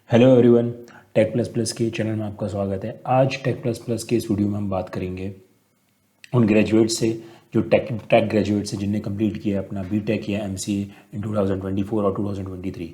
Hello everyone. Tech plus plus के channel में आपका स्वागत है। आज टेक प्लस प्लस के इस वीडियो में हम बात करेंगे उन ग्रेजुएट से जो टेक टेक ग्रेजुएट से जिनने कंप्लीट किया अपना बीटेक या एमसीए इन 2024 और 2023।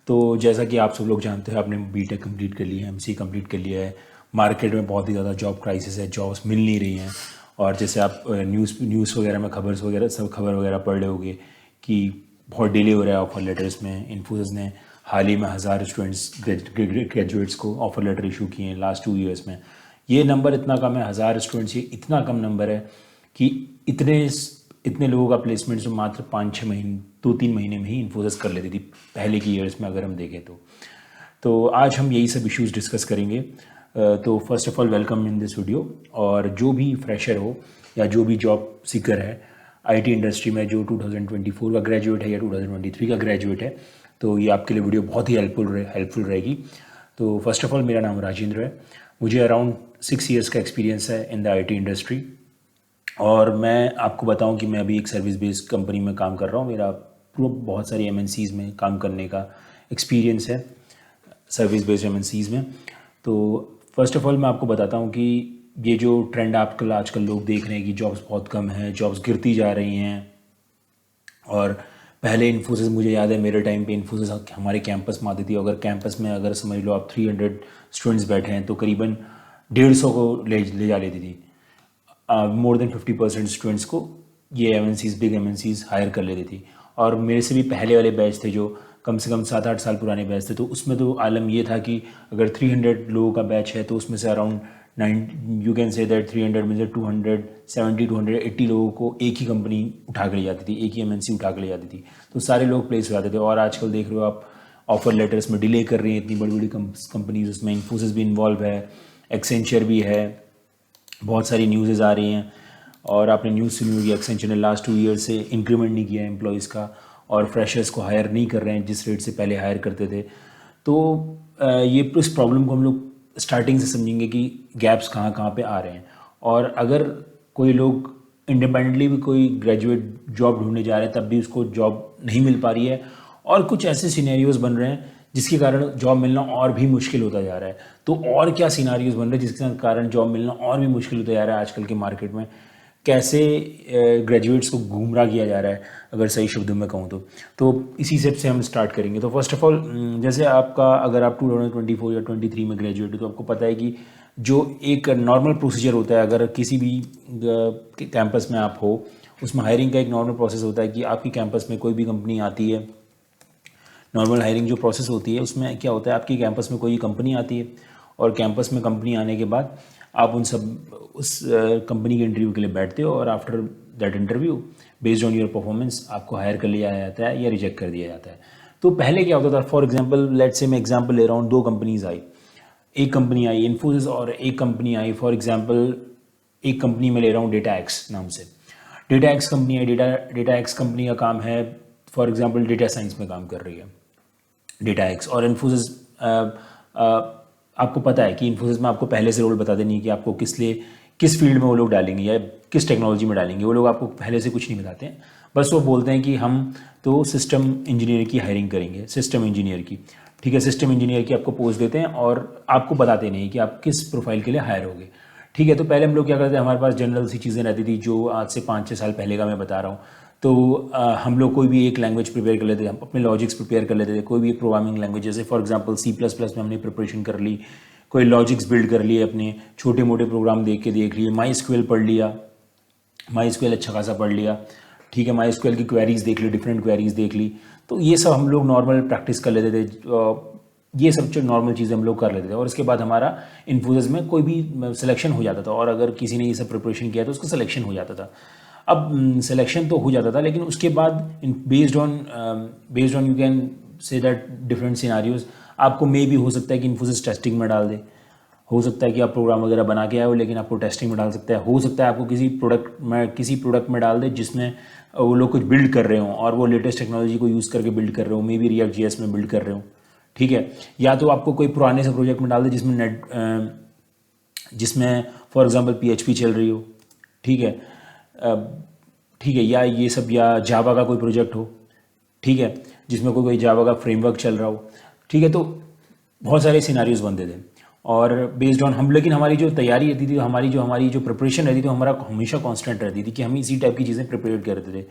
तो जैसा कि आप सब लोग जानते हैं, आपने बीटेक कंप्लीट कर लिया है, एमसीए कंप्लीट कर लिया है। मार्केट में बहुत ही ज़्यादा जॉब क्राइसिस है, जॉब्स मिल नहीं रही हैं। और जैसे आप न्यूज़ वगैरह में खबर वगैरह पढ़ रहे होंगे कि बहुत डिले हो रहा है ऑफर लेटर्स में। इन्फोसिस ने हाल ही में 1000 स्टूडेंट्स ग्रेजुएट्स को ऑफर लेटर इशू किए हैं लास्ट 2 ईयर्स में। ये नंबर इतना कम है, 1000 स्टूडेंट्स, ये इतना कम नंबर है कि इतने इतने लोगों का प्लेसमेंट्स में मात्र 5-6 महीने 2-3 महीने में ही इन्फोसिस कर लेती थी पहले की ईयर्स में, अगर हम देखें तो आज हम यही सब इश्यूज डिस्कस करेंगे। तो first of all welcome in this video. और जो भी फ्रेशर हो या जो भी जॉब सीकर है आईटी इंडस्ट्री में, जो 2024 का ग्रेजुएट है या 2023 का ग्रेजुएट है, तो ये आपके लिए वीडियो बहुत ही हेल्पफुल रहेगी। तो फर्स्ट ऑफ ऑल मेरा नाम राजेंद्र है। मुझे अराउंड 6 ईयर्स का एक्सपीरियंस है इन द आईटी इंडस्ट्री। और मैं आपको बताऊं कि मैं अभी एक सर्विस बेस्ड कंपनी में काम कर रहा हूं। मेरा पूरा बहुत सारी एमएनसीज़ में काम करने का एक्सपीरियंस है, सर्विस बेस्ड एमएनसीज़ में। तो फर्स्ट ऑफ ऑल मैं आपको बताता हूं कि ये जो ट्रेंड आजकल लोग देख रहे हैं कि जॉब्स बहुत कम हैं, जॉब्स गिरती जा रही हैं। और पहले इन्फोसिस, मुझे याद है मेरे टाइम पे इन्फोसिस हमारे कैंपस में आती थी। अगर कैंपस में अगर समझ लो आप 300 स्टूडेंट्स बैठे हैं तो करीबन 150 को ले जा लेती थी। मोर देन 50% स्टूडेंट्स को ये एमएनसीज, बिग एमएनसीज हायर कर लेती थी। और मेरे से भी पहले वाले बैच थे जो कम से कम 7-8 साल पुराने बैच थे, तो उसमें तो आलम ये था कि अगर 300 लोगों का बैच है तो उसमें से around 9 you can say that 300 में से 270-280 लोगों को एक ही कंपनी उठा के ले जाती थी, एक ही एमएनसी उठा के ले जाती थी। तो सारे लोग प्लेस हो जाते थे। और आजकल देख रहे हो आप, ऑफर लेटर्स में डिले कर रही हैं इतनी बड़ी बड़ी कंपनीज, उसमें इन्फोसिस भी इन्वॉल्व है, एक्सेंचर भी है, बहुत सारी न्यूज़ आ रही हैं। और आपने न्यूज़ सुनी होगी, एक्सेंचर ने लास्ट 2 ईयर से इंक्रीमेंट नहीं किया है एम्प्लॉयज़ का, और फ्रेशर्स को हायर नहीं कर रहे हैं जिस रेट से पहले हायर करते थे। तो ये इस प्रॉब्लम को हम लोग स्टार्टिंग से समझेंगे कि गैप्स कहाँ कहाँ पे आ रहे हैं। और अगर कोई लोग इंडिपेंडेंटली भी कोई ग्रेजुएट जॉब ढूंढने जा रहे हैं तब भी उसको जॉब नहीं मिल पा रही है, और कुछ ऐसे सिनेरियोज बन रहे हैं जिसके कारण जॉब मिलना और भी मुश्किल होता जा रहा है। तो और क्या सिनारियोज बन रहे हैं जिसके कारण जॉब मिलना और भी मुश्किल होता जा रहा है आजकल के मार्केट में? कैसे ग्रेजुएट्स को गुमराह किया जा रहा है, अगर सही शब्दों में कहूँ तो इसी से हम स्टार्ट करेंगे। तो फर्स्ट ऑफ ऑल, जैसे आपका, अगर आप 2024 या 23 में ग्रेजुएट हो तो आपको पता है कि जो एक नॉर्मल प्रोसीजर होता है, अगर किसी भी कैंपस में आप हो, उसमें हायरिंग का एक नॉर्मल प्रोसेस होता है कि आपकी कैंपस में कोई भी कंपनी आती है। नॉर्मल हायरिंग जो प्रोसेस होती है उसमें क्या होता है, आपकी कैंपस में कोई कंपनी आती है, और कैंपस में कंपनी आने के बाद आप उस कंपनी के इंटरव्यू के लिए बैठते हो, और after that interview based on your performance आपको हायर कर लिया जाता है या रिजेक्ट कर दिया जाता है। तो पहले क्या होता था, फॉर एग्जांपल लेट्स से मैं एग्जांपल ले रहा हूँ, 2 कंपनीज आई। एक कंपनी आई इन्फोसिस और एक कंपनी आई, फॉर एग्जांपल एक कंपनी में ले रहा हूँ डेटा एक्स नाम से। डेटा एक्स कंपनी है, डेटा एक्स कंपनी का काम है, फॉर एग्जांपल डेटा साइंस में काम कर रही है डेटा एक्स। और इन्फोसिस, आपको पता है कि इन्फोसिस में आपको पहले से रोल बता देनी है कि आपको किस फील्ड में वो लोग डालेंगे या किस टेक्नोलॉजी में डालेंगे। वो लोग आपको पहले से कुछ नहीं बताते हैं, बस वो बोलते हैं कि हम तो सिस्टम इंजीनियर की हायरिंग करेंगे, सिस्टम इंजीनियर की। ठीक है, सिस्टम इंजीनियर की आपको पोस्ट देते हैं और आपको बताते नहीं कि आप किस प्रोफाइल के लिए हायर होगे। ठीक है, तो पहले हम लोग क्या करते हैं, हमारे पास जनरल सी चीज़ें रहती थी जो आज से 5-6 साल पहले का मैं बता रहा हूँ। तो हम लोग कोई भी एक लैंग्वेज प्रिपेयर कर लेते थे, हम अपने लॉजिक्स प्रिपेयर कर लेते थे, कोई भी एक प्रोग्रामिंग लैंग्वेज, जैसे फॉर एग्जांपल C++ में हमने प्रिपरेशन कर ली, कोई लॉजिक्स बिल्ड कर लिए, अपने छोटे मोटे प्रोग्राम देख लिए, MySQL पढ़ लिया, MySQL अच्छा खासा पढ़ लिया। ठीक है, MySQL की क्वेरीज देख ली, डिफरेंट क्वेरीज देख ली। तो ये सब हम लोग नॉर्मल प्रैक्टिस कर लेते थे, ये सब जो नॉर्मल चीज़ें हम लोग कर लेते थे। और उसके बाद हमारा इन्फोसिस में कोई भी सिलेक्शन हो जाता था, और अगर किसी ने ये सब प्रिपरेशन किया तो उसका सिलेक्शन हो जाता था। अब सिलेक्शन तो हो जाता था, लेकिन उसके बाद based on you can say that different scenarios, आपको मे भी हो सकता है कि इन्फोसिस टेस्टिंग में डाल दे, हो सकता है कि आप प्रोग्राम वगैरह बना के आए हो लेकिन आपको टेस्टिंग में डाल सकता है, हो सकता है आपको किसी प्रोडक्ट में डाल दे जिसमें वो लोग कुछ बिल्ड कर रहे हो और वो लेटेस्ट टेक्नोलॉजी को यूज़ करके बिल्ड कर रहे हो, मे बी रिएक्ट JS में बिल्ड कर रहे हो। ठीक है, या तो आपको कोई पुराने से प्रोजेक्ट में डाल दे जिसमें फॉर एग्जांपल PHP चल रही हो। ठीक है, ठीक है, या ये सब, या जावा का कोई प्रोजेक्ट हो, ठीक है, जिसमें कोई जावा का फ्रेमवर्क चल रहा हो। ठीक है, तो बहुत सारे सिनारियोज बनते थे और बेस्ड ऑन हम, लेकिन हमारी जो तैयारी रहती थी, हमारी जो प्रिपरेशन रहती थी, हमारा हमेशा कांस्टेंट रहती थी कि हम इसी टाइप की चीज़ें प्रिपेयर करते थे।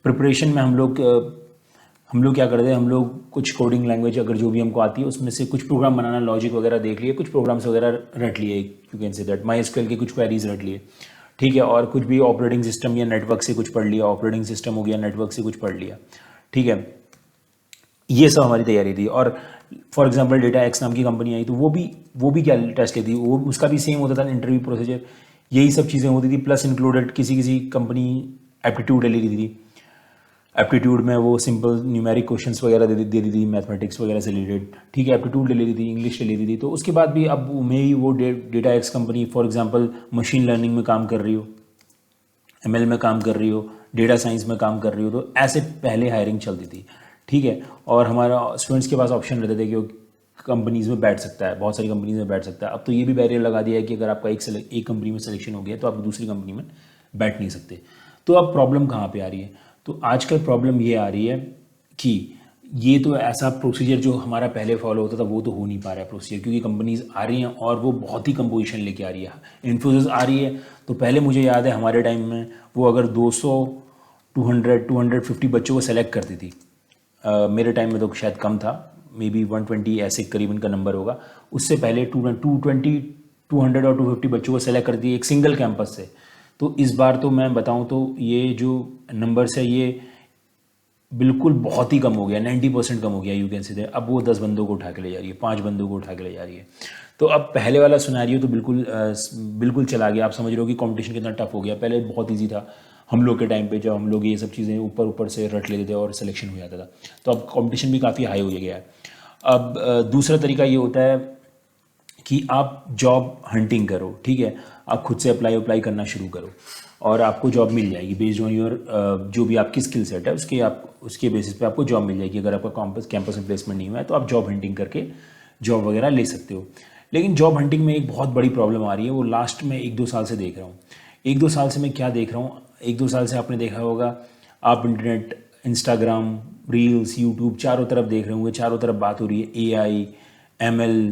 प्रिपरेशन में हम लोग क्या करते हैं, हम लोग कुछ कोडिंग लैंग्वेज अगर जो भी हमको आती है उसमें से कुछ प्रोग्राम बनाना, लॉजिक वगैरह देख लिए, कुछ प्रोग्राम्स वगैरह रट लिए, you can say that my SQL के कुछ क्वेरीज रट लिए, ठीक है, और कुछ भी ऑपरेटिंग सिस्टम या नेटवर्क से कुछ पढ़ लिया, ऑपरेटिंग सिस्टम हो गया, नेटवर्क से कुछ पढ़ लिया, ठीक है। ये सब हमारी तैयारी थी। और फॉर एग्जांपल डेटा एक्स नाम की कंपनी आई तो वो भी क्या टेस्ट लेती, वो उसका भी सेम होता था इंटरव्यू प्रोसीजर, यही सब चीज़ें होती थी, प्लस इंक्लूडेड किसी कंपनी एप्टीट्यूड ले लेती थी। एप्टीट्यूड में वो सिंपल न्यूमेरिक क्वेश्चंस वगैरह दे देती थी, मैथमेटिक्स वगैरह से रिलेटेड, ठीक है, एप्टीट्यूड ले लेती थी, इंग्लिश ले लेती थी। तो उसके बाद भी अब में ही वो data x company for example machine learning में काम कर रही हो, एमएल में काम कर रही हो, डेटा साइंस में काम कर रही हो, तो ऐसे पहले हायरिंग चलती थी, ठीक है। और हमारा स्टूडेंट्स के पास ऑप्शन रहते थे कि वो कंपनीज़ में बैठ सकता है, बहुत सारी कंपनीज़ में बैठ सकता है। अब तो ये भी बैरियर लगा दिया है कि अगर आपका एक कंपनी में सिलेक्शन हो गया तो आप दूसरी कंपनी में बैठ नहीं सकते। तो अब प्रॉब्लम कहाँ पे आ रही है? तो आजकल प्रॉब्लम ये आ रही है कि ये तो ऐसा प्रोसीजर जो हमारा पहले फॉलो होता था वो तो हो नहीं पा रहा है प्रोसीजर, क्योंकि कंपनीज आ रही हैं और वो बहुत ही कम पोजीशन लेके आ रही है। इन्फोसिस आ रही है तो पहले मुझे याद है हमारे टाइम में वो अगर 200 250 बच्चों को सेलेक्ट करती थी। मेरे टाइम में तो शायद कम था, मे बी 120 ऐसे करीबन का नंबर होगा। उससे पहले 220 200 और 250 बच्चों को सेलेक्ट करती है एक सिंगल कैंपस से। तो इस बार तो मैं बताऊं तो ये जो नंबर्स है ये बिल्कुल बहुत ही कम हो गया, 90% कम हो गया, यू कैन से। अब वो 10 बंदों को उठा के ले जा रही है, 5 बंदों को उठा के ले जा रही है। तो अब पहले वाला सिनेरियो तो बिल्कुल चला गया। आप समझ रहे हो कि कंपटीशन कितना टफ हो गया। पहले बहुत ईजी था हम लोग के टाइम पे, जब हम लोग ये सब चीज़ें ऊपर से रट लेते थे और सिलेक्शन हो जाता था। तो अब कंपटीशन भी काफ़ी हाई हो गया है। अब दूसरा तरीका ये होता है कि आप जॉब हंटिंग करो, ठीक है, आप खुद से अप्लाई करना शुरू करो और आपको जॉब मिल जाएगी बेस्ड ऑन योर जो भी आपकी स्किल सेट है उसके बेसिस पे आपको जॉब मिल जाएगी। अगर आपका कैंपस में प्लेसमेंट नहीं हुआ है तो आप जॉब हंटिंग करके जॉब वगैरह ले सकते हो। लेकिन जॉब हंटिंग में एक बहुत बड़ी प्रॉब्लम आ रही है, वो लास्ट में 1-2 साल से देख रहा हूँ। 1-2 साल से मैं क्या देख रहा हूँ, 1-2 साल से आपने देखा होगा, आप इंटरनेट, इंस्टाग्राम, रील्स, यूट्यूब चारों तरफ देख रहे होंगे, चारों तरफ बात हो रही है AI, ML,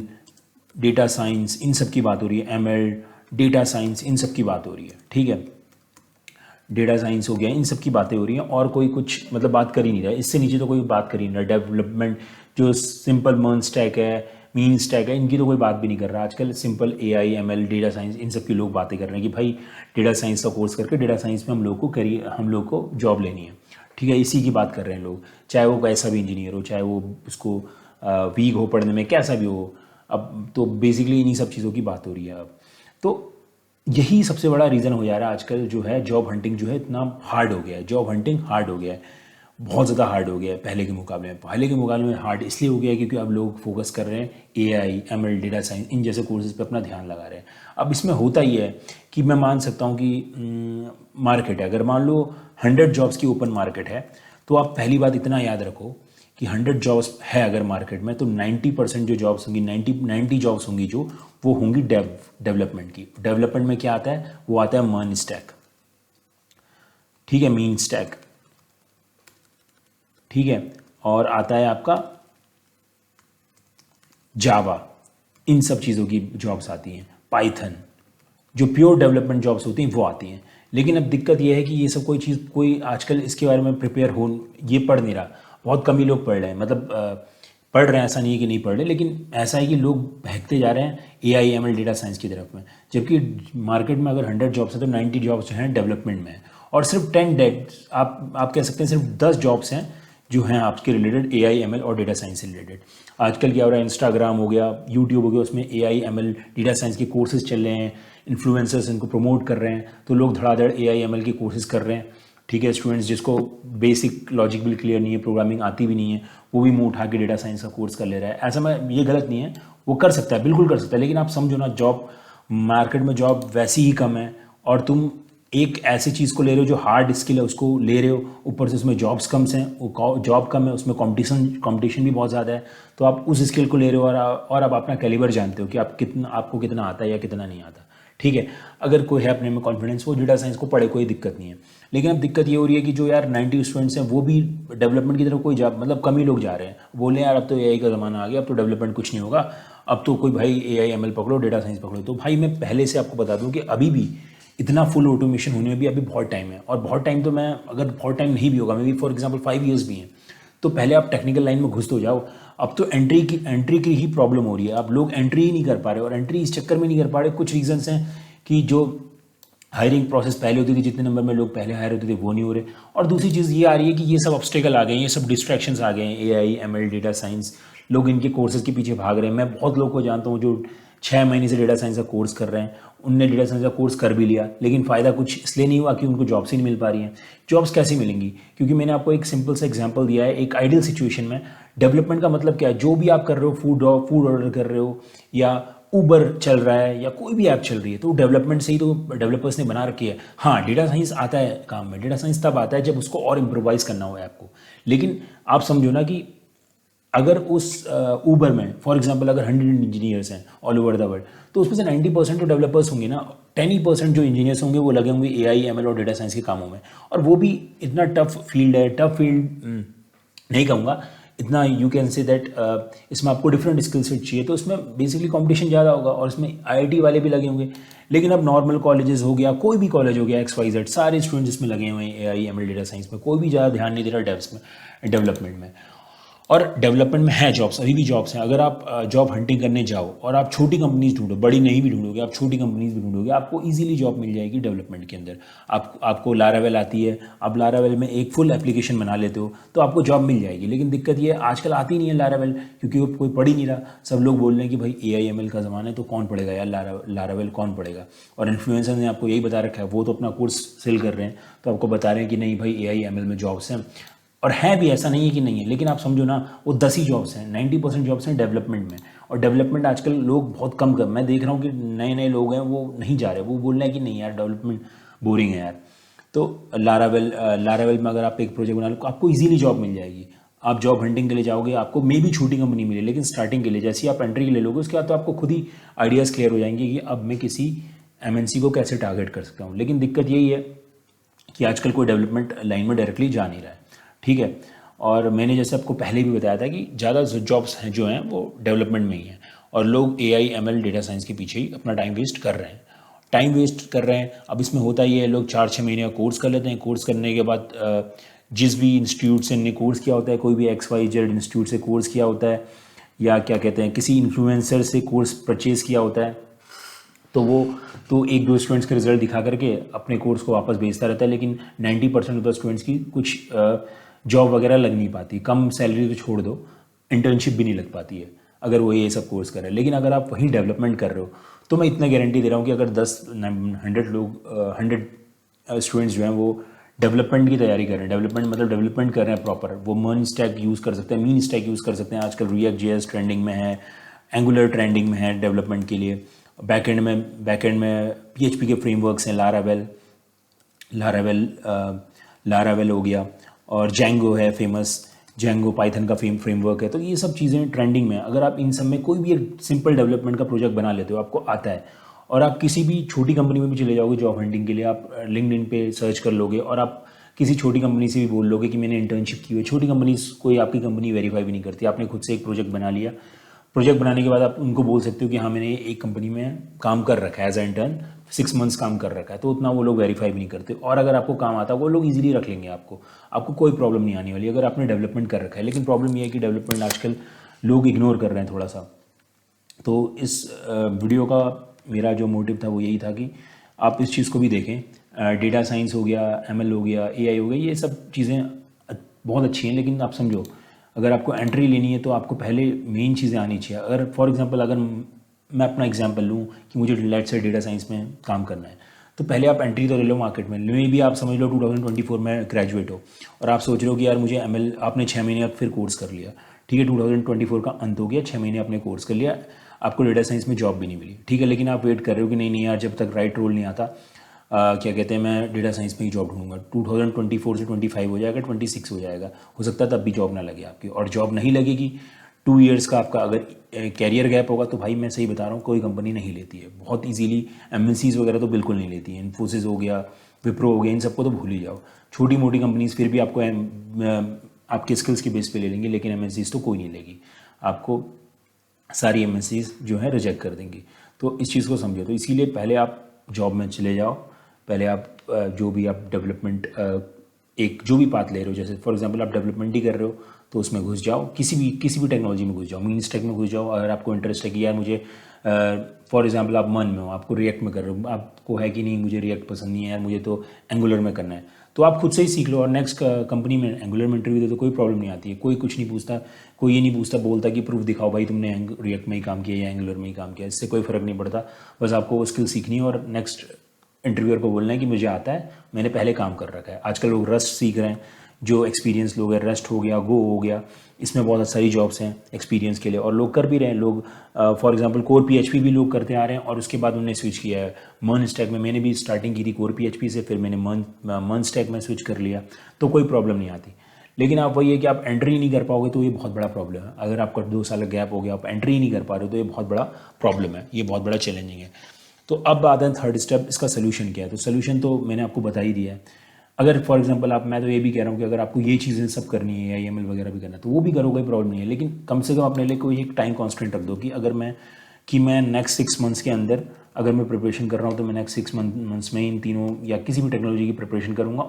डेटा साइंस, इन सब की बात हो रही है। ML, डेटा साइंस, इन सब की बात हो रही है, ठीक है, डेटा साइंस हो गया, इन सब की बातें हो रही हैं और कोई कुछ मतलब बात कर ही नहीं रहा है। इससे नीचे तो कोई बात कर ही नहीं रहा। डेवलपमेंट जो सिंपल मर्न स्टैक है, मीन स्टैक है, इनकी तो कोई बात भी नहीं कर रहा आजकल। Simple AI, ML, data science, इन सब की लोग बातें कर रहे हैं कि भाई डेटा साइंस का कोर्स करके डेटा साइंस में हम लोग को जॉब लेनी है, ठीक है, इसी की बात कर रहे हैं लोग। चाहे वो कैसा भी इंजीनियर हो, चाहे वो उसको वीक हो पढ़ने में, कैसा भी हो। अब तो बेसिकली इन्हीं सब चीज़ों की बात हो रही है अब। तो यही सबसे बड़ा रीज़न हो जा रहा है आजकल जो है, जॉब हंटिंग जो है इतना हार्ड हो गया है। जॉब हंटिंग हार्ड हो गया है, बहुत ज़्यादा हार्ड हो गया है पहले के मुकाबले में। पहले के मुकाबले में हार्ड इसलिए हो गया है क्योंकि अब लोग फोकस कर रहे हैं AI, ML, डेटा साइंस, इन जैसे कोर्सेज पे अपना ध्यान लगा रहे हैं। अब इसमें होता ही है कि मैं मान सकता हूँ कि मार्केट है, अगर मान लो 100 जॉब्स की ओपन मार्केट है, तो आप पहली बात इतना याद रखो कि 100 जॉब्स है अगर मार्केट में, तो 90% जो जॉब्स होंगी, 90 जॉब्स होंगी जो, वो होंगी डेवलपमेंट की। डेवलपमेंट में क्या आता है, वो आता है मर्न स्टैक, ठीक है, मीन स्टैक, ठीक है, और आता है आपका जावा, इन सब चीज़ों की जॉब्स आती हैं। पाइथन, जो प्योर डेवलपमेंट जॉब्स होती हैं वो आती हैं। लेकिन अब दिक्कत यह है कि ये सब कोई आजकल इसके बारे में प्रिपेयर हो ये पढ़ नहीं रहा। बहुत कम ही लोग पढ़ रहे हैं, मतलब पढ़ रहे हैं, ऐसा नहीं है कि नहीं पढ़ रहे, लेकिन ऐसा है कि लोग बहकते जा रहे हैं AI, ML, डेटा साइंस की तरफ में। जबकि मार्केट में अगर 100 जॉब्स हैं तो 90 जॉब्स जो हैं डेवलपमेंट में है, और सिर्फ 10 डेट आप कह सकते हैं सिर्फ 10 जॉब्स हैं जो हैं आपके रिलेटेड AI, ML और डेटा साइंस से रिलेटेड। आजकल क्या हो रहा है, इंस्टाग्राम हो गया, यूट्यूब हो गया, उसमें AI, ML, डेटा साइंस के कोर्सेज चल रहे हैं, इन्फ्लुएंसर्स इनको प्रमोट कर रहे हैं, तो लोग धड़ाधड़ AI, ML के कोर्सेज कर रहे हैं, ठीक है। स्टूडेंट्स जिसको बेसिक लॉजिक भी क्लियर नहीं है, प्रोग्रामिंग आती भी नहीं है, वो भी मुंह उठा के डेटा साइंस का कोर्स कर ले रहा है। ऐसा में ये गलत नहीं है, वो कर सकता है, बिल्कुल कर सकता है, लेकिन आप समझो ना, जॉब मार्केट में जॉब वैसी ही कम है और तुम एक ऐसी चीज़ को ले रहे हो जो हार्ड स्किल है उसको ले रहे हो, ऊपर से उसमें जॉब्स कम हैं, जॉब कम है, उसमें कंपटीशन भी बहुत ज़्यादा है, तो आप उस स्किल को ले रहे हो और आप अपना कैलिबर जानते हो कि आपको कितना आता है या कितना नहीं आता, ठीक है। अगर कोई है अपने में कॉन्फिडेंस, वो डेटा साइंस को पढ़े, कोई दिक्कत नहीं है। लेकिन अब दिक्कत ये हो रही है कि जो यार 90 स्टूडेंट्स हैं वो भी डेवलपमेंट की तरफ कोई जा मतलब कम ही लोग जा रहे हैं। बोले यार अब तो एआई का ज़माना आ गया, अब तो डेवलपमेंट कुछ नहीं होगा, अब तो कोई भाई एआई एमएल पकड़ो, डेटा साइंस पकड़ो। तो भाई मैं पहले से आपको बता दूं कि अभी भी इतना फुल ऑटोमेशन होने में भी अभी बहुत टाइम है। और बहुत टाइम तो मैं अगर बहुत टाइम नहीं भी होगा, may be for example 5 years भी हैं, तो पहले आप टेक्निकल लाइन में घुस तो जाओ। अब तो एंट्री की ही प्रॉब्लम हो रही है। अब लोग एंट्री ही नहीं कर पा रहे, और एंट्री इस चक्कर में नहीं कर पा रहे, कुछ रीजंस हैं कि जो हायरिंग प्रोसेस पहले होती थी, जितने नंबर में लोग पहले हायर होते थे वो नहीं हो रहे। और दूसरी चीज़ ये आ रही है कि ये सब ऑब्स्टेकल आ गए हैं, ये सब डिस्ट्रैक्शंस आ गए हैं, एआई एमएल डेटा साइंस, लोग इनके कोर्सेज के पीछे भाग रहे हैं। मैं बहुत लोग को जानता हूँ जो 6 महीने से डेटा साइंस का कोर्स कर रहे हैं, उनने डेटा साइंस का कोर्स कर भी लिया, लेकिन फ़ायदा कुछ इसलिए नहीं हुआ कि उनको जॉब्स ही नहीं मिल पा रही हैं। जॉब्स कैसे मिलेंगी? क्योंकि मैंने आपको एक सिंपल सा एग्जांपल दिया है। एक आइडियल सिचुएशन में डेवलपमेंट का मतलब क्या है? जो भी आप कर रहे हो, फूड ऑर्डर कर रहे हो या ऊबर चल रहा है या कोई भी ऐप चल रही है, तो डेवलपमेंट से ही तो डेवलपर्स ने बना रखी है। हाँ, डेटा साइंस आता है काम में, डेटा साइंस तब आता है जब उसको और इम्प्रोवाइज करना हो ऐप को। लेकिन आप समझो ना कि अगर उस ऊबर में फॉर एग्जांपल अगर 100 इंजीनियर्स हैं ऑल ओवर द वर्ल्ड, तो उसमें से 90% तो डेवलपर्स होंगे ना, 10% जो इंजीनियर्स होंगे वो लगे होंगे एआई एमएल और डेटा साइंस के कामों में। और वो भी इतना टफ फील्ड है, टफ फील्ड नहीं कहूँगा, इतना यू कैन से दैट इसमें आपको डिफरेंट स्किल सेट चाहिए, तो उसमें बेसिकली कंपटीशन ज़्यादा होगा और इसमें आईआईटी वाले भी लगे होंगे। लेकिन अब नॉर्मल कॉलेजेस हो गया, कोई भी कॉलेज हो गया, XYZ, सारे स्टूडेंट्स इसमें लगे हुए हैं एआई एमएल डेटा साइंस में, कोई भी ज़्यादा ध्यान नहीं दे रहा डेव्स में, डेवलपमेंट में। और डेवलपमेंट में है जॉब्स, अभी भी जॉब्स हैं। अगर आप जॉब हंटिंग करने जाओ और आप छोटी कंपनीज ढूंढो, बड़ी नहीं भी ढूंढोगे, आप छोटी कंपनीज भी ढूंढोगे, आपको इजीली जॉब मिल जाएगी डेवलपमेंट के अंदर। आपको लारावेल आती है, आप लारावेल में एक फुल एप्लीकेशन बना लेते हो तो आपको जॉब मिल जाएगी। लेकिन दिक्कत ये है आजकल आती नहीं है लारावेल, क्योंकि वो कोई पढ़ ही नहीं रहा। सब लोग बोल रहे हैं कि भाई एआई एमएल का ज़माना है, तो कौन पढ़ेगा यार लारावेल कौन पढ़ेगा। और इन्फ्लुएंसर ने आपको यही बता रखा है, वो तो अपना कोर्स सेल कर रहे हैं, तो आपको बता रहे हैं कि नहीं भाई एआई एमएल में जॉब्स हैं। और है भी, ऐसा नहीं है कि नहीं है, लेकिन आप समझो ना वो 10 ही जॉब्स हैं, 90% जॉब्स हैं डेवलपमेंट में। और डेवलपमेंट आजकल लोग बहुत कम मैं देख रहा हूँ कि नए नए लोग हैं वो नहीं जा रहे, वो बोल रहे हैं कि नहीं यार डेवलपमेंट बोरिंग है यार। तो लारावेल में अगर आप एक प्रोजेक्ट बना लो, आपको इजीली जॉब मिल जाएगी। आप जॉब हंटिंग के लिए जाओगे, आपको मे भी छोटी कंपनी मिले, लेकिन स्टार्टिंग के लिए जैसे ही आप एंट्री के लिए लोगे, उसके बाद तो आपको खुद ही आइडियाज़ क्लियर हो जाएंगे कि अब मैं किसी एमएनसी को कैसे टारगेट कर सकता हूँ। लेकिन दिक्कत यही है कि आजकल कोई डेवलपमेंट लाइन में डायरेक्टली जा नहीं रहा है, ठीक है। और मैंने जैसे आपको पहले भी बताया था कि ज़्यादा जॉब्स हैं जो हैं वो डेवलपमेंट में ही हैं, और लोग एआई एमएल डेटा साइंस के पीछे ही अपना टाइम वेस्ट कर रहे हैं। अब इसमें होता ये है, लोग 4-6 महीने का कोर्स कर लेते हैं। कोर्स करने के बाद जिस भी इंस्टीट्यूट से इन्हें कोर्स किया होता है, कोई भी XYZ इंस्टीट्यूट से कोर्स किया होता है, या क्या कहते हैं किसी इन्फ्लुएंसर से कोर्स परचेज़ किया होता है, तो 1-2 स्टूडेंट्स के रिजल्ट दिखा करके अपने कोर्स को वापस भेजता रहता है। लेकिन 90% ऑफ द स्टूडेंट्स की कुछ जॉब वगैरह लग नहीं पाती, कम सैलरी तो छोड़ दो, इंटर्नशिप भी नहीं लग पाती है अगर वो ये सब कोर्स कर रहे हैं। लेकिन अगर आप वहीं डेवलपमेंट कर रहे हो, तो मैं इतना गारंटी दे रहा हूँ कि अगर 100 स्टूडेंट्स जो हैं वो डेवलपमेंट की तैयारी कर रहे हैं, डेवलपमेंट मतलब डेवलपमेंट कर रहे हैं प्रॉपर, वो मर्न स्टैक यूज़ कर सकते हैं, मीन स्टैक यूज़ कर सकते हैं। आजकल React.js ट्रेंडिंग में है, एंगुलर ट्रेंडिंग में है डेवलपमेंट के लिए। बैकएंड में PHP के फ्रेमवर्क्स हैं, लारावेल हो गया, और जेंगो है फेमस, जेंगो पाइथन का फ्रेमवर्क है। तो ये सब चीज़ें ट्रेंडिंग में है। अगर आप इन सब में कोई भी एक सिंपल डेवलपमेंट का प्रोजेक्ट बना लेते हो, आपको आता है, और आप किसी भी छोटी कंपनी में भी चले जाओगे जॉब हंटिंग के लिए, आप लिंक्डइन पे सर्च कर लोगे और आप किसी छोटी कंपनी से भी बोल लोगे कि मैंने इंटर्नशिप की हुई है। छोटी कंपनी कोई आपकी कंपनी वेरीफाई भी नहीं करती, आपने खुद से एक प्रोजेक्ट बना लिया। प्रोजेक्ट बनाने के बाद आप उनको बोल सकते हो कि हाँ मैंने एक कंपनी में काम कर रखा है एज ए इंटर्न, 6 मंथ्स काम कर रखा है, तो उतना वो लोग वेरीफाई भी नहीं करते। और अगर आपको काम आता है वो लोग इजीली रख लेंगे आपको कोई प्रॉब्लम नहीं आने वाली अगर आपने डेवलपमेंट कर रखा है। लेकिन प्रॉब्लम ये है कि डेवलपमेंट आजकल लोग इग्नोर कर रहे हैं थोड़ा सा। तो इस वीडियो का मेरा जो मोटिव था वो यही था कि आप इस चीज़ को भी देखें। डेटा साइंस हो गया, ML हो गया, AI हो गया, ये सब चीज़ें बहुत अच्छी हैं, लेकिन आप समझो अगर आपको एंट्री लेनी है तो आपको पहले मेन चीज़ें आनी चाहिए। अगर फॉर एग्जांपल अगर मैं अपना एग्जांपल लूँ कि मुझे लेट्स से डेटा साइंस में काम करना है, तो पहले आप एंट्री तो ले लो मार्केट में। मे भी आप समझ लो 2024 में ग्रेजुएट हो और आप सोच रहे हो कि यार मुझे ML, आपने 6 महीने अब फिर कोर्स कर लिया, ठीक है, 2024 का अंत हो गया, 6 महीने आपने कोर्स कर लिया, आपको डेटा साइंस में जॉब भी नहीं मिली, ठीक है। लेकिन आप वेट कर रहे हो कि नहीं यार जब तक राइट रोल नहीं आता, क्या कहते हैं, मैं डेटा साइंस में ही जॉब ढूंढूंगा। 2024 से 25 हो जाएगा, 26 हो जाएगा, हो सकता है तब भी जॉब ना लगे आपकी। और जॉब नहीं लगेगी 2 इयर्स का आपका अगर कैरियर गैप होगा तो भाई मैं सही बता रहा हूँ कोई कंपनी नहीं लेती है बहुत इजीली। एमएनसीज वगैरह तो बिल्कुल नहीं लेती है, इन्फोसिस हो गया, विप्रो हो गया, इन सबको तो भूल ही जाओ। छोटी मोटी कंपनीज फिर भी आपको आपके स्किल्स के बेस पे ले लेंगे, लेकिन एमएनसीज तो कोई नहीं लेगी आपको, सारी एमएनसीज जो है रिजेक्ट कर देंगी। तो इस चीज़ को समझो। तो इसीलिए पहले आप जॉब में चले जाओ, पहले आप जो भी आप डेवलपमेंट एक जो भी पाथ ले रहे हो, जैसे फॉर एग्जांपल आप डेवलपमेंट ही कर रहे हो तो उसमें घुस जाओ, किसी भी टेक्नोलॉजी में घुस जाओ, मीन स्टैक में घुस जाओ। अगर आपको इंटरेस्ट है कि यार मुझे फॉर एग्जांपल आप मन में हो, आपको रिएक्ट में कर रहे हो, आपको है कि नहीं मुझे रिएक्ट पसंद नहीं है यार, मुझे तो एंगुलर में करना है, तो आप खुद से ही सीख लो और नेक्स्ट कंपनी में एंगुलर में इंटरव्यू दे तो कोई प्रॉब्लम नहीं आती है। कोई कुछ नहीं पूछता, कोई ये नहीं पूछता बोलता कि प्रूफ दिखाओ भाई तुमने रिएक्ट में ही काम किया या एंगुलर में ही काम किया, इससे कोई फ़र्क नहीं पड़ता। बस आपको वो स्किल सीखनी है और नेक्स्ट इंटरव्यूअर को बोलना है कि मुझे आता है, मैंने पहले काम कर रखा है। आजकल लोग रस्ट सीख रहे हैं, जो एक्सपीरियंस लोग हैं, रस्ट हो गया, गो हो गया, इसमें बहुत सारी जॉब्स हैं एक्सपीरियंस के लिए और लोग कर भी रहे हैं। लोग फॉर एग्जांपल कोर पीएचपी भी लोग करते आ रहे हैं और उसके बाद उन्होंने स्विच किया है मर्न स्टैक में। मैंने भी स्टार्टिंग की थी कोर पीएचपी से, फिर मैंने मर्न स्टैक में स्विच कर लिया, तो कोई प्रॉब्लम नहीं आती। लेकिन आप वही है कि आप एंट्री नहीं कर पाओगे तो ये बहुत बड़ा प्रॉब्लम है। अगर आपका 2 साल का गैप हो गया, आप एंट्री ही नहीं कर पा रहे हो तो ये बहुत बड़ा प्रॉब्लम है, ये बहुत बड़ा चैलेंजिंग है। तो अब आता है थर्ड स्टेप, इसका सोल्यूशन क्या है। तो सोल्यूशन तो मैंने आपको बता ही दिया है। अगर फॉर एग्जांपल मैं तो ये भी कह रहा हूँ कि अगर आपको ये चीज़ें सब करनी है या ईएमएल वगैरह भी करना है तो वो भी करो, कोई प्रॉब्लम नहीं है। लेकिन कम से कम अपने लिए कोई एक टाइम कॉन्स्टेंट रख दो कि अगर मैं नेक्स्ट 6 मंथ्स के अंदर अगर मैं प्रिपरेशन कर रहा हूँ तो मैं नेक्स्ट 6 मंथ्स में इन तीनों या किसी भी टेक्नोलॉजी की प्रिपरेशन करूँगा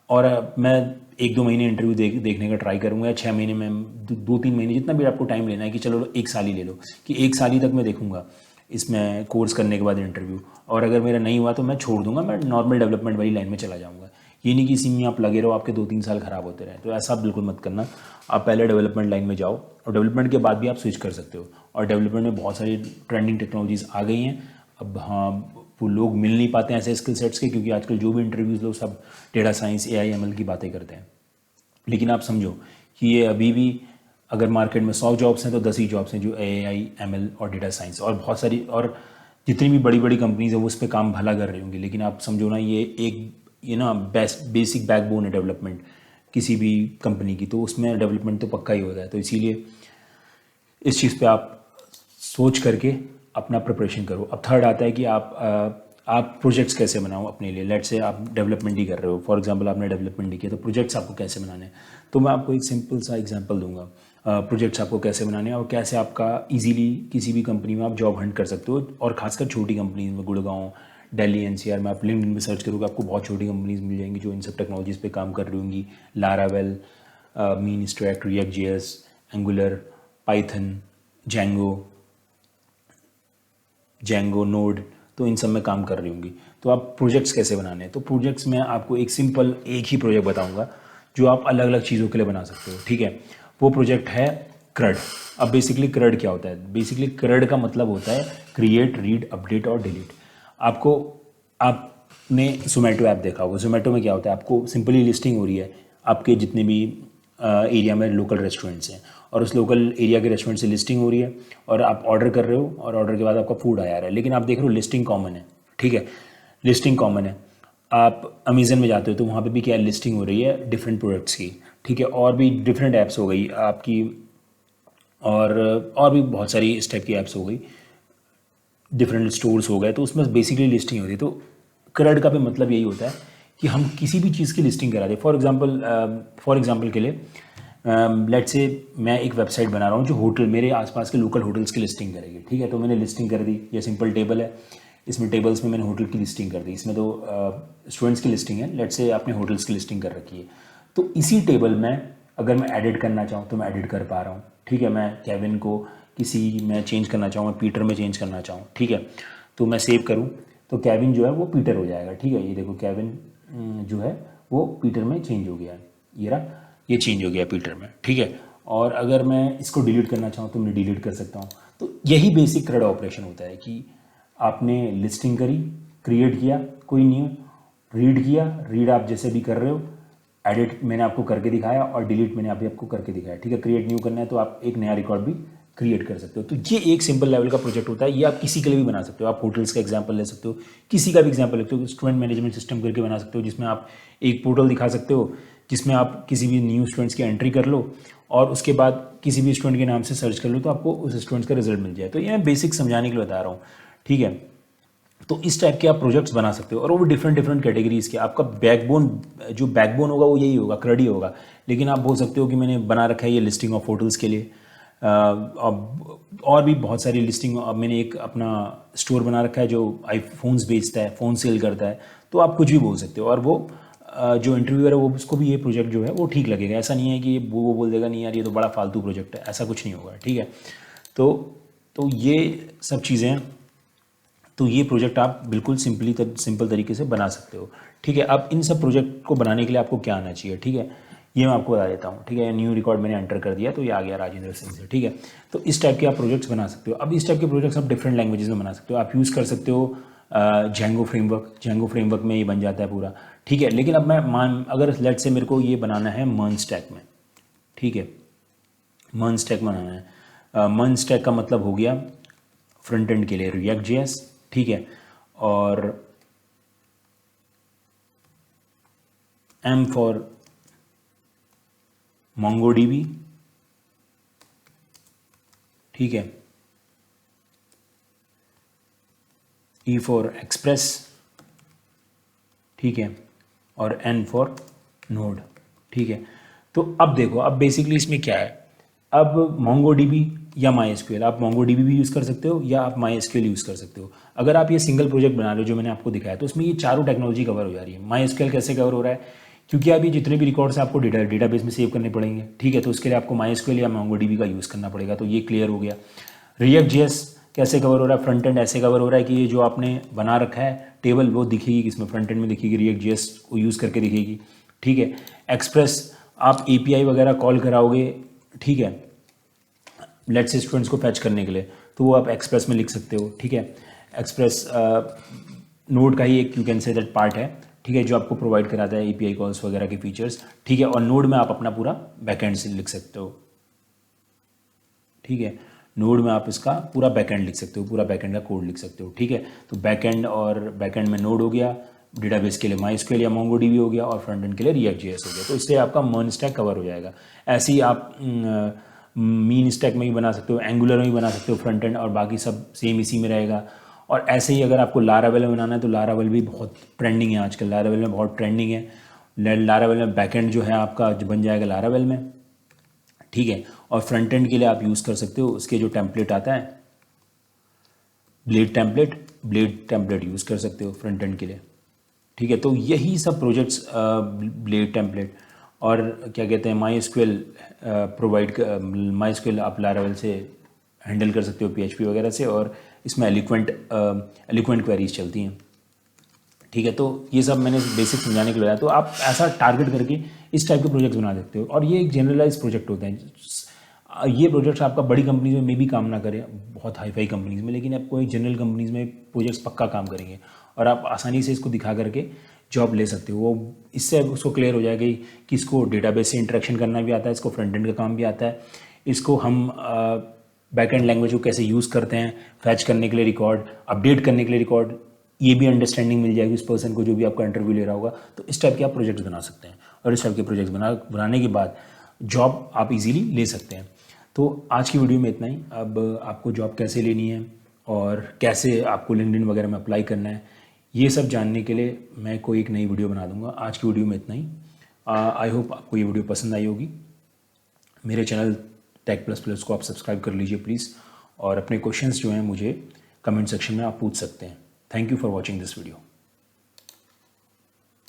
और मैं 1-2 महीने इंटरव्यू देखने का ट्राई करूँगा, या 6 महीने में 2-3 महीने, जितना भी आपको टाइम लेना है, कि चलो 1 साल ही ले लो कि 1 साल ही तक मैं देखूँगा इसमें कोर्स करने के बाद इंटरव्यू, और अगर मेरा नहीं हुआ तो मैं छोड़ दूंगा, मैं नॉर्मल डेवलपमेंट वाली लाइन में चला जाऊँगा। ये नहीं कि इसी में आप लगे रहो, आपके 2-3 साल ख़राब होते रहे, तो ऐसा बिल्कुल मत करना। आप पहले डेवलपमेंट लाइन में जाओ और डेवलपमेंट के बाद भी आप स्विच कर सकते हो। और डेवलपमेंट में बहुत सारी ट्रेंडिंग टेक्नोलॉजीज़ आ गई हैं। अब हाँ, वो लोग मिल नहीं पाते हैं ऐसे स्किल सेट्स के, क्योंकि आजकल जो भी इंटरव्यूज़ लो सब डेटा साइंस, एआई, एमएल की बातें करते हैं। लेकिन आप समझो कि ये अभी भी अगर मार्केट में 100 जॉब्स हैं तो 10 ही जॉब्स हैं जो एआई, एमएल और डेटा साइंस, और बहुत सारी और जितनी भी बड़ी बड़ी कंपनीज हैं वो उस पर काम भला कर रही होंगी। लेकिन आप समझो ना, ये ना बेसिक बैकबोन है डेवलपमेंट किसी भी कंपनी की, तो उसमें डेवलपमेंट तो पक्का ही होता है। तो इसीलिए इस चीज़ पे आप सोच करके अपना प्रिपरेशन करो। अब थर्ड आता है कि आप प्रोजेक्ट्स कैसे बनाओ अपने लिए। लेट्स से आप डेवलपमेंट ही कर रहे हो, फॉर एग्जांपल आपने डेवलपमेंट ही किया, तो प्रोजेक्ट्स आपको कैसे बनाने हैं। तो मैं आपको एक सिंपल सा एग्जांपल दूंगा प्रोजेक्ट्स आपको कैसे बनाने हैं और कैसे आपका इजीली किसी भी कंपनी में आप जॉब हंट कर सकते हो। और खासकर छोटी कंपनीज में, गुड़गांव, दिल्ली, एनसीआर में आप लिंक्डइन में सर्च करोगे आपको बहुत छोटी कंपनीज मिल जाएंगी जो इन सब टेक्नोलॉजीज़ पे काम कर रही होंगी। Laravel, mean stack, react JS, angular, Python, Django, node, तो इन सब में काम कर रही होंगी। तो आप प्रोजेक्ट्स कैसे बनाने हैं, तो प्रोजेक्ट्स में आपको एक ही प्रोजेक्ट बताऊंगा जो आप अलग अलग चीज़ों के लिए बना सकते हो, ठीक है। वो प्रोजेक्ट है क्रड। अब बेसिकली क्रड क्या होता है? बेसिकली क्रड का मतलब होता है क्रिएट, रीड, अपडेट और डिलीट। आपने जोमेटो ऐप देखा होगा। जोमेटो में क्या होता है, आपको सिंपली लिस्टिंग हो रही है आपके जितने भी एरिया में लोकल रेस्टोरेंट्स हैं, और उस लोकल एरिया के रेस्टोरेंट से लिस्टिंग हो रही है और आप ऑर्डर कर रहे हो और ऑर्डर के बाद आपका फूड आया रहा है। लेकिन आप देख रहे हो लिस्टिंग कॉमन है, ठीक है, लिस्टिंग कॉमन है। आप अमेजन में जाते हो तो वहाँ पे भी क्या लिस्टिंग हो रही है डिफरेंट प्रोडक्ट्स की, ठीक है। और भी डिफरेंट ऐप्स हो गई आपकी, और भी बहुत सारी इस टाइप की ऐप्स हो गई, डिफरेंट स्टोर्स हो गए, तो उसमें बेसिकली लिस्टिंग होती है। तो क्रड का भी मतलब यही होता है कि हम किसी भी चीज़ की लिस्टिंग करा दें। फॉर एग्जांपल के लिए लेट्स से मैं एक वेबसाइट बना रहा हूँ जो होटल, मेरे आसपास के लोकल होटल्स की लिस्टिंग करेगी, ठीक है। तो मैंने लिस्टिंग कर दी, ये सिंपल टेबल है, इसमें टेबल्स में मैंने होटल की लिस्टिंग कर दी। इसमें तो स्टूडेंट्स की लिस्टिंग है, लेट्स से आपने होटल्स की लिस्टिंग कर रखी है। तो इसी टेबल में अगर मैं एडिट करना चाहूँ तो मैं एडिट कर पा रहा हूँ, ठीक है। मैं केविन को किसी में चेंज करना चाहूँ, मैं पीटर में चेंज करना चाहूँ, ठीक है। तो मैं सेव करूँ तो केविन जो है वो पीटर हो जाएगा, ठीक है। ये देखो केविन जो है वो पीटर में चेंज हो गया है, ये चेंज हो गया पीटर में, ठीक है। और अगर मैं इसको डिलीट करना चाहूँ तो मैं डिलीट कर सकता हूँ। तो यही बेसिक क्रड ऑपरेशन होता है कि आपने लिस्टिंग करी, क्रिएट किया कोई न्यू, रीड किया, रीड आप जैसे भी कर रहे हो, एडिट मैंने आपको करके दिखाया और डिलीट मैंने अभी आपको करके दिखाया, ठीक है। क्रिएट न्यू करना है तो आप एक नया रिकॉर्ड भी क्रिएट कर सकते हो। तो ये एक सिंपल लेवल का प्रोजेक्ट होता है। ये आप किसी के लिए भी बना सकते हो, आप होटल्स का एग्जांपल ले सकते हो, किसी का भी एग्जांपल ले सकते हो, स्टूडेंट मैनेजमेंट सिस्टम करके बना सकते हो, जिसमें आप एक पोर्टल दिखा सकते हो जिसमें आप किसी भी न्यू स्टूडेंट्स की एंट्री कर लो और उसके बाद किसी भी स्टूडेंट के नाम से सर्च कर लो तो आपको उस स्टूडेंट का रिजल्ट मिल जाए। तो ये मैं बेसिक समझाने के लिए बता रहा हूँ, ठीक है। तो इस टाइप के आप प्रोजेक्ट्स बना सकते हो और वो डिफरेंट डिफरेंट कैटेगरीज के। आपका बैकबोन, जो बैकबोन होगा वो यही होगा, क्रडी होगा, लेकिन आप बोल सकते हो कि मैंने बना रखा है ये लिस्टिंग ऑफ होटल्स के लिए। अब और भी बहुत सारी लिस्टिंग, अब मैंने एक अपना स्टोर बना रखा है जो आईफोन्स बेचता है, फ़ोन सेल करता है। तो आप कुछ भी बोल सकते हो और वो जो इंटरव्यूअर है वो उसको भी ये प्रोजेक्ट जो है वो ठीक लगेगा। ऐसा नहीं है कि वो बोल देगा नहीं यार ये तो बड़ा फालतू प्रोजेक्ट है, ऐसा कुछ नहीं होगा, ठीक है। तो ये सब चीज़ें हैं। तो ये प्रोजेक्ट आप बिल्कुल सिंपल तरीके से बना सकते हो, ठीक है। अब इन सब प्रोजेक्ट को बनाने के लिए आपको क्या आना चाहिए, ठीक है, ये मैं आपको बता देता हूँ, ठीक है। न्यू रिकॉर्ड मैंने एंटर कर दिया तो ये आ गया राजेंद्र सिंह से, ठीक है। तो इस टाइप के आप प्रोजेक्ट्स बना सकते हो। अब इस टाइप के प्रोजेक्ट्स आप डिफरेंट लैंग्वेजेस में बना सकते हो। आप यूज़ कर सकते हो जेंगो फ्रेमवर्क में ये बन जाता है पूरा, ठीक है। लेकिन अब अगर लेट से मेरे को ये बनाना है मर्न स्टैक में, ठीक है, मर्न स्टैक बनाना है। मर्न स्टैक का मतलब हो गया फ्रंट एंड के लिए रिएक्ट जेएस, ठीक है, और M फॉर MongoDB, ठीक है, E फॉर एक्सप्रेस, ठीक है, और N फॉर नोड, ठीक है। तो अब देखो, अब बेसिकली इसमें क्या है, अब MongoDB या MySQL, आप MongoDB भी यूज़ कर सकते हो या आप MySQL यूज़ कर सकते हो। अगर आप ये सिंगल प्रोजेक्ट बना रहे हो जो मैंने आपको दिखाया, तो उसमें ये चारों टेक्नोलॉजी कवर हो जा रही है। MySQL कैसे कवर हो रहा है, क्योंकि आप ये जितने भी रिकॉर्ड्स आपको डेटाबेस में सेव करने पड़ेंगे, ठीक है, तो उसके लिए आपको MySQL या MongoDB का यूज़ करना पड़ेगा, तो ये क्लियर हो गया। रिएक्ट जेएस कैसे कवर हो रहा है, फ्रंट एंड ऐसे कवर हो रहा है कि ये जो आपने बना रखा है टेबल वो दिखेगी किसमें, फ्रंट एंड में दिखेगी, रिएक्ट जेएस को यूज़ करके दिखेगी, ठीक है। एक्सप्रेस आप API वगैरह कॉल कराओगे, ठीक है, लेट से स्टूडेंट्स को फैच करने के लिए, तो वो आप एक्सप्रेस में लिख सकते हो, ठीक है। एक्सप्रेस नोड का ही एक you can say that part है, ठीक है, जो आपको प्रोवाइड कराता है API कॉल्स वगैरह के फीचर्स, ठीक है। और नोड में आप अपना पूरा बैकएंड से लिख सकते हो, ठीक है। नोड में आप इसका पूरा बैकएंड लिख सकते हो, पूरा बैकएंड का कोड लिख सकते हो, ठीक है। तो बैकएंड और बैकएंड में नोड हो गया, डेटाबेस के लिए MySQL या MongoDB हो गया, और फ्रंट एंड के लिए रिएक्ट जेएस हो गया। तो इससे आपका मर्न स्टैक कवर हो जाएगा। ऐसे ही आप मीन स्टैक में भी बना सकते हो, एंगुलर में भी बना सकते हो फ्रंट एंड, और बाकी सब सेम इसी में रहेगा। और ऐसे ही अगर आपको लारावेल में बनाना है तो लारावेल भी बहुत ट्रेंडिंग है आजकल, लारावेल में बहुत ट्रेंडिंग है। लारावेल में बैकएंड जो है आपका जो बन जाएगा लारावेल में, ठीक है। और फ्रंट एंड के लिए आप यूज़ कर सकते हो उसके जो टेम्पलेट आता है ब्लेड टेम्पलेट यूज़ कर सकते हो फ्रंट एंड के लिए, ठीक है। तो यही सब प्रोजेक्ट्स ब्लेड टेम्पलेट और क्या कहते हैं MySQL MySQL आप लारावेल से हैंडल कर सकते हो PHP वगैरह से, और इसमें एलिक्वेंट क्वेरीज चलती हैं, ठीक है। तो ये सब मैंने बेसिक समझाने के लिए बताया। तो आप ऐसा टारगेट करके इस टाइप के प्रोजेक्ट्स बना सकते हो, और ये एक जनरलाइज प्रोजेक्ट होते हैं। ये प्रोजेक्ट्स आपका बड़ी कंपनीज में भी काम ना करें, बहुत हाई फाई कंपनीज में, लेकिन आपको एक जनरल कंपनीज में प्रोजेक्ट्स पक्का काम करेंगे, और आप आसानी से इसको दिखा करके जॉब ले सकते हो। वो इससे उसको क्लियर हो जाएगा कि इसको डेटाबेस से इंटरेक्शन करना भी आता है, इसको फ्रंट एंड का काम भी आता है, इसको हम बैक एंड लैंग्वेज को कैसे यूज़ करते हैं, फैच करने के लिए रिकॉर्ड, अपडेट करने के लिए रिकॉर्ड, ये भी अंडरस्टैंडिंग मिल जाएगी उस पर्सन को जो भी आपका इंटरव्यू ले रहा होगा। तो इस टाइप के आप प्रोजेक्ट्स बना सकते हैं, और इस टाइप के प्रोजेक्ट्स बनाने के बाद जॉब आप इजीली ले सकते हैं। तो आज की वीडियो में इतना ही। अब आपको जॉब कैसे लेनी है और कैसे आपको लिंक्डइन वगैरह में अप्लाई करना है, ये सब जानने के लिए मैं कोई एक नई वीडियो बना दूंगा। आज की वीडियो में इतना ही। आई होप आपको ये वीडियो पसंद आई होगी। मेरे चैनल Tech++ को आप सब्सक्राइब कर लीजिए प्लीज़, और अपने क्वेश्चंस जो हैं मुझे कमेंट सेक्शन में आप पूछ सकते हैं। Thank you for watching this video.